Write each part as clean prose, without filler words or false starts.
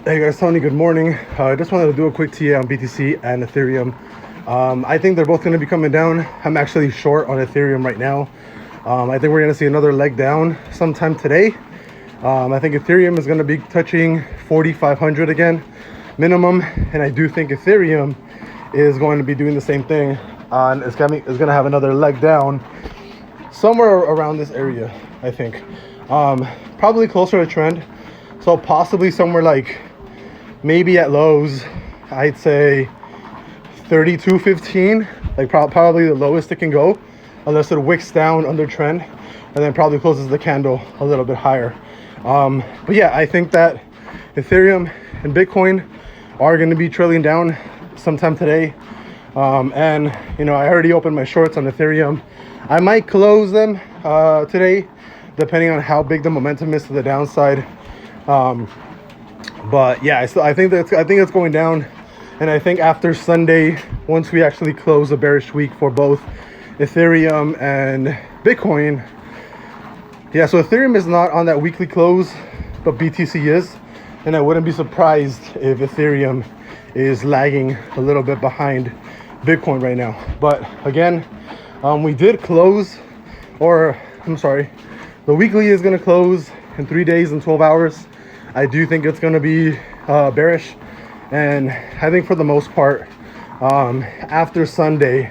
Hey guys, Tony, good morning. I just wanted to do a quick TA on BTC and Ethereum. I think they're both going to be coming down. I'm actually short on Ethereum right now. I think we're going to see another leg down sometime today. I think Ethereum is going to be touching 4,500 again, minimum. And I do think Ethereum is going to be doing the same thing. And it's going to have another leg down somewhere around this area, I think. Probably closer to trend. So possibly somewhere like maybe at lows, I'd say 32.15, like probably the lowest it can go, unless it wicks down under trend, and then probably closes the candle a little bit higher. But yeah, I think that Ethereum and Bitcoin are going to be trailing down sometime today. And you know, I already opened my shorts on Ethereum. I might close them today, depending on how big the momentum is to the downside. But yeah, I think it's going down, and I think after Sunday, once we actually close a bearish week for both Ethereum and Bitcoin, yeah. So Ethereum is not on that weekly close, but BTC is, and I wouldn't be surprised if Ethereum is lagging a little bit behind Bitcoin right now. But again, we did close, or I'm sorry, the weekly is going to close in 3 days and 12 hours. I do think it's going to be bearish, and I think for the most part, after Sunday,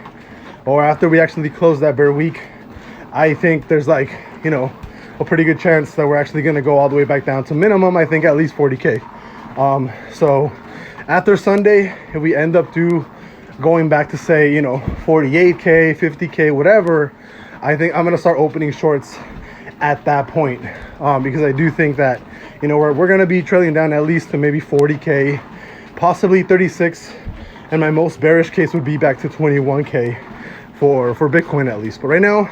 or after we actually close that bear week, I think there's like, you know, a pretty good chance that we're actually going to go all the way back down to minimum, I think at least 40K. So after Sunday, if we end up going back to, say, you know, 48K, 50K, whatever, I think I'm going to start opening shorts at that point, because I do think that, you know, we're going to be trailing down at least to maybe 40K, possibly 36, and my most bearish case would be back to 21K for Bitcoin at least. But right now,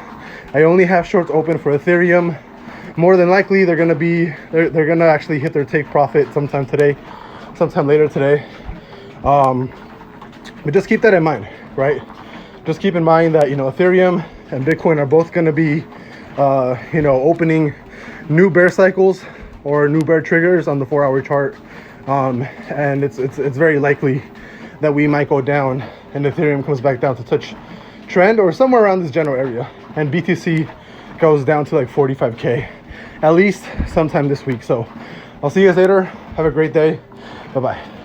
I only have shorts open for Ethereum. More than likely, they're going to actually hit their take profit sometime today, sometime later today. But just keep that in mind, right? Just keep in mind that, you know, Ethereum and Bitcoin are both going to be you know, opening new bear cycles or new bear triggers on the 4-hour chart, and it's very likely that we might go down and Ethereum comes back down to touch trend or somewhere around this general area, and BTC goes down to like 45K at least sometime this week. So I'll see you guys later. Have a great day. Bye bye.